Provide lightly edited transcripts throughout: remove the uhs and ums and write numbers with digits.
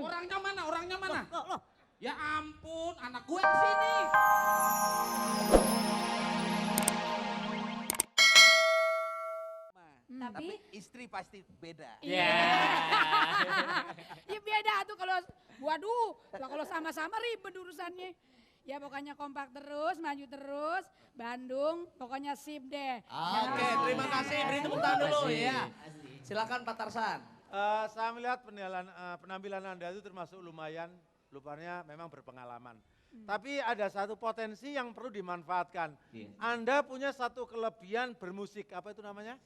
Orangnya mana? Orangnya mana? Loh. Ya ampun, anak gue kesini. Tapi istri pasti beda. Iya. Ya beda tuh waduh, kalau sama-sama ribet urusannya. Ya pokoknya kompak terus, maju terus, Bandung pokoknya sip deh. Oke, terima kasih. Beri tepuk tangan dulu ya. Silakan Pak Tarsan. Saya melihat penampilan Anda itu termasuk lumayan, lupanya memang berpengalaman. Tapi ada satu potensi yang perlu dimanfaatkan. Anda punya satu kelebihan bermusik, apa itu namanya?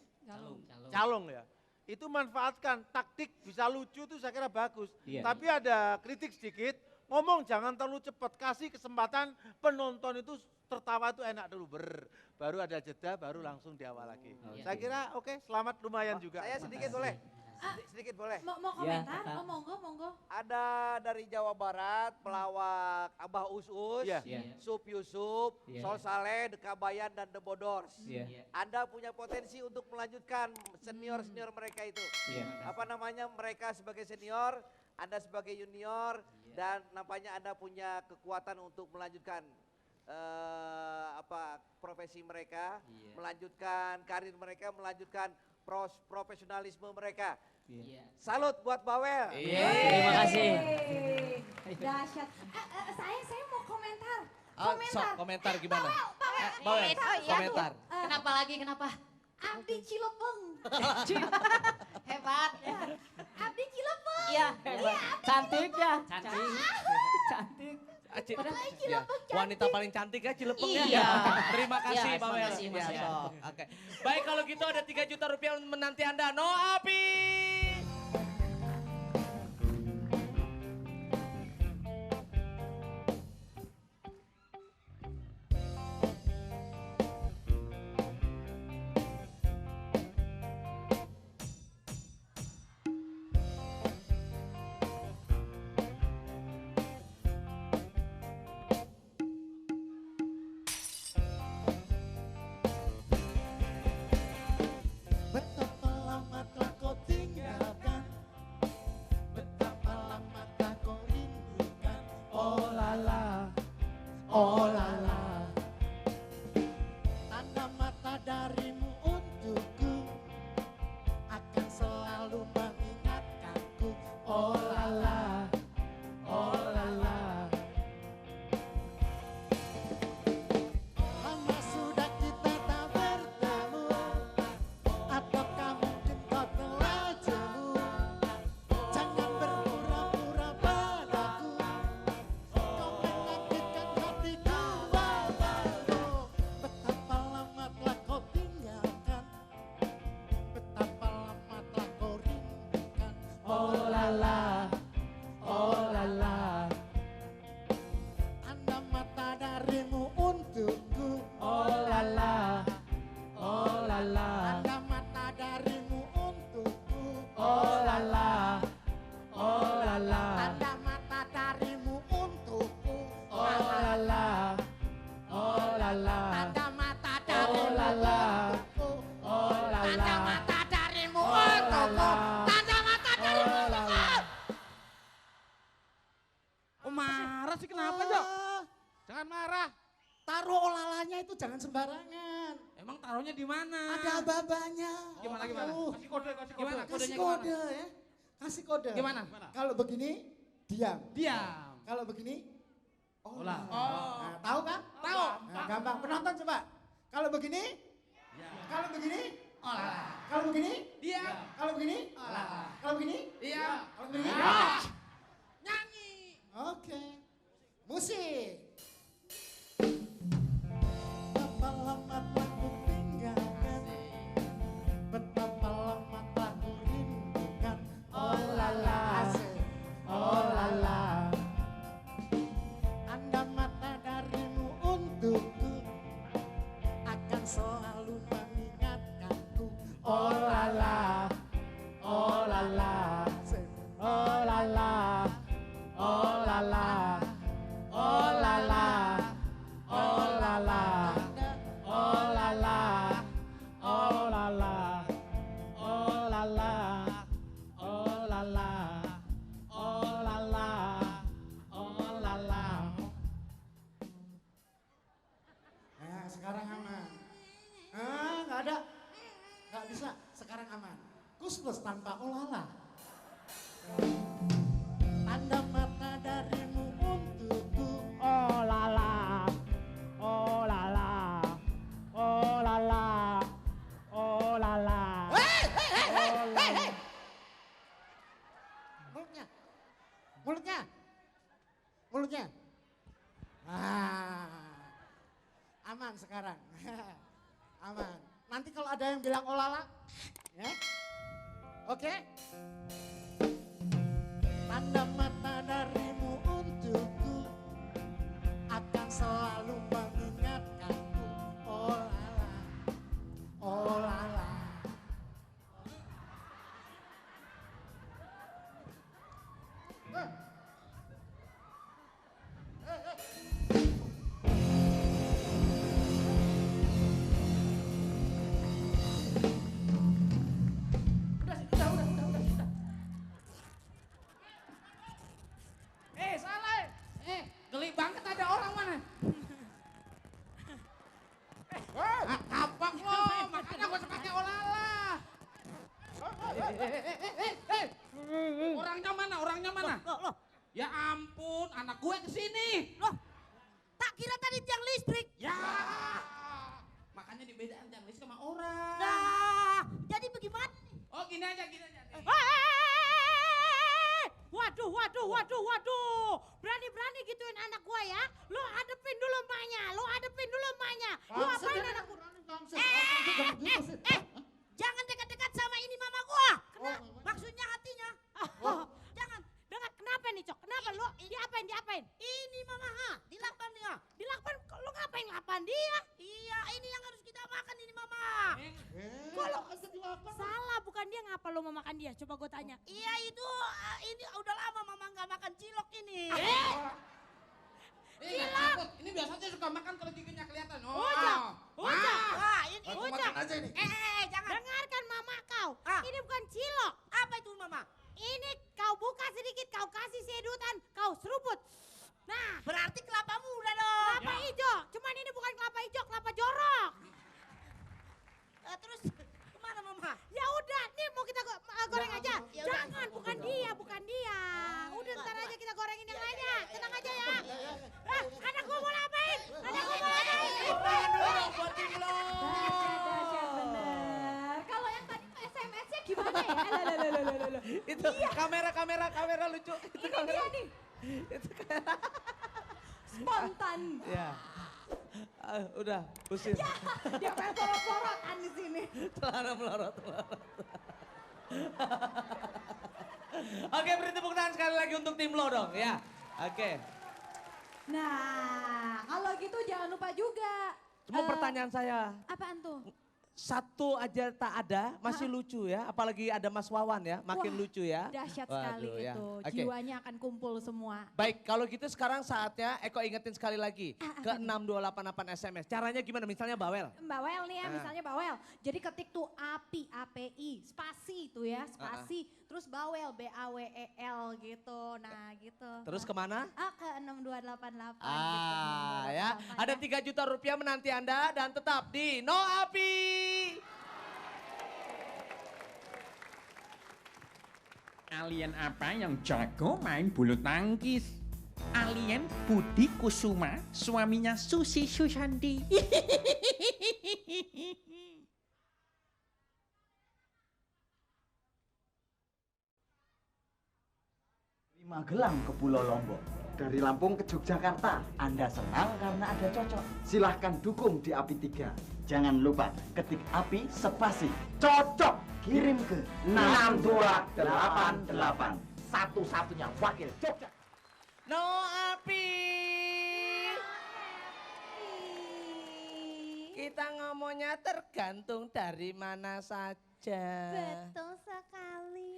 Calung ya. Itu manfaatkan, taktik bisa lucu itu saya kira bagus. Tapi ada kritik sedikit, ngomong jangan terlalu cepat, kasih kesempatan penonton itu tertawa itu enak dulu, baru ada jeda, baru langsung di awal lagi. Saya kira oke, selamat lumayan juga. Saya sedikit boleh? Sedikit boleh? Mau komentar? Oh monggo. Ada dari Jawa Barat, pelawak Abah Us-Us, Sup Yusuf, Sol Saleh, Dekabayan dan The Bodors. Anda punya potensi untuk melanjutkan senior-senior mereka itu. Apa namanya, mereka sebagai senior, Anda sebagai junior, dan nampaknya Anda punya kekuatan untuk melanjutkan profesi mereka, melanjutkan karir mereka, melanjutkan profesionalisme mereka. Salut buat Bawel. Terima kasih. Dahsyat. Saya mau komentar. Komentar gimana? Bawel. Komentar. Kenapa lagi? Abdi Cilepeng. Hebat. Abdi Cilepeng. Iya, hebat. Cantik ya. Cantik. Wanita paling cantik ya Cilepeng ya. Iya. Terima kasih Iya, Bawel. makasih, Mas, ya. Oke. Baik, kalau gitu ada 3 juta rupiah menanti Anda. No Api. Betapa lama telah kau tinggalkan, betapa lama telah kau rindukan. Oh lala, oh lala. Tanda mata darimu untukku akan selalu mengingatkanku. Oh lala, oh lala. Lama sudah kita tak bertemu, ataukah mungkin kau telah jemu? Jangan berpura-pura padaku, kau menyakitkan hatiku bawamu. Betapa lama telah kau tinggalkan, betapa lama telah kau rindukan. Oh lala, oh lala. Tanda mata darimu untukku. Oh lala, oh lala. Tanda mata darimu untukku. Oh lala, oh lala. Tanda mata darimu untukku. Oh lala, oh lala. Tanda mata darimu untukku. Oh lala. Tanda mata darimu untukku. Tanda mata darimu untukku. Oh marah sih kenapa Jo? Jangan marah. Taruh olalanya itu jangan sembarangan. Emang taruhnya di mana? Ada ababanya. Gimana? Kasih kode. Gimana? Kasih Kodenya kode gimana? ya. Kasih kode. Gimana? Kalau begini diam. Diam. Kalau begini olah. Oh. Nah, tahu kan? Tahu. Nah, gampang. Penonton coba. Kalau begini? Kalau begini? Olah. Kalau begini? Diam. Kalau begini? Olah. Kalau begini? Diam. Kalau begini? Nyanyi. Oke. Musik. Betapa lama telah ku tinggalkan, betapa lama telah ku rindukan. Oh lala, oh lala. Tanda mata darimu untukku akan selalu mengingatkanku. Oh lala, oh lala, oh lala, oh lala, oh lala. plus tanpa olala. Tanda mata darimu untukku. Oh lala, oh lala, oh lala, oh lala. Hei. Mulutnya. Aman sekarang. Aman. Nanti kalau ada yang bilang olala, ya. Oke? Tanda mata darimu untukku akan selalu mengingatkanku. Olala, olala. Salah. Geli banget ada orang mana? Kapak lo, makanya gua pakai olala. Orangnya mana? Loh, Ya ampun, anak gue kesini. loh. Tak kira tadi tiang listrik. Ya, makanya dibedain tiang listrik sama orang. Nah, jadi bagaimana nih? Oh gini aja. Waduh. Berani-berani gituin anak gua ya. Lu hadepin dulu emaknya. Lu apain anak gua? Jangan dekat-dekat sama ini mama gua. Maksudnya hatinya. Jangan. Kenapa nih, Cok? Kenapa lu? Diapain? Ini mama dilakban dia. Dilakban? Lu ngapain lakban dia? Iya, ini yang harus kita makan ini mama. Kok lu salah, bukan dia, ngapa lu mau makan dia? Coba gue tanya. Iya itu, ini udah lama mama nggak makan cilok ini. Cilok. Ini biasanya suka makan kalau giginya kelihatan. Ujak. Wah, ini Aku Ujak. makan aja ini. Jangan. Dengarkan mama kau. Ini bukan cilok. Apa itu mama? Ini kau buka sedikit, kau kasih sedutan, kau seruput. Nah. Berarti kelapa muda dong. Kelapa hijau. Cuman ini bukan kelapa hijau, kelapa jorok. Terus kemana mama? Ya udah, nih mau kita goreng aja. Jangan, bukan dia. Udah ntar aja kita gorengin yang lainnya. Tenang aja ya. Anak gua mau ngapain? Dahsyat bener. Kalau yang tadi SMS-nya gimana ya? Itu kamera lucu. Itu Ini dia nih. Spontan. Ya. Udah, usir. Dia pengen sorot-sorotan di sini. Celana melorot. Oke, beri tepuk tangan sekali lagi untuk tim lo dong ya. Oke. Nah, kalau gitu jangan lupa juga. Cuma pertanyaan saya, Apaan tuh? satu aja tak ada, masih lucu ya. Apalagi ada Mas Wawan ya, makin Wah, lucu ya. Dahsyat Waduh, sekali ya. itu. Oke. Jiwanya akan kumpul semua. Baik, kalau gitu sekarang saatnya Eko ingetin sekali lagi ke 6288 SMS. Caranya gimana? Misalnya bawel. Bawel nih ya, misalnya bawel. Jadi ketik tuh API, API, spasi tuh ya, spasi. Terus bawel, BAWEL gitu. Nah gitu. Terus kemana? Ke 6288 gitu. Ya, ada 3 juta rupiah menanti Anda dan tetap di No Api. Alien apa yang jago main bulu tangkis? Alien Budi Kusuma, suaminya Susi Susanti. 5 gelang ke Pulau Lombok. Dari Lampung ke Yogyakarta. Anda senang karena ada cocok. Silahkan dukung di API 3. Jangan lupa ketik API spasi cocok. Kirim ke 6288. Satu-satunya wakil Jogja. No Api. Kita ngomongnya tergantung dari mana saja. Betul sekali.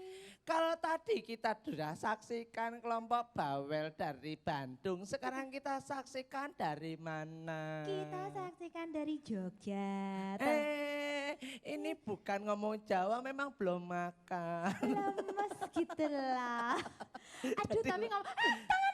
Kalau tadi kita sudah saksikan kelompok bawel dari Bandung, sekarang kita saksikan dari mana? Kita saksikan dari Jogja. Ini bukan ngomong Jawa, memang belum makan. Lemes gitu lah. Aduh tapi ngomong, tangan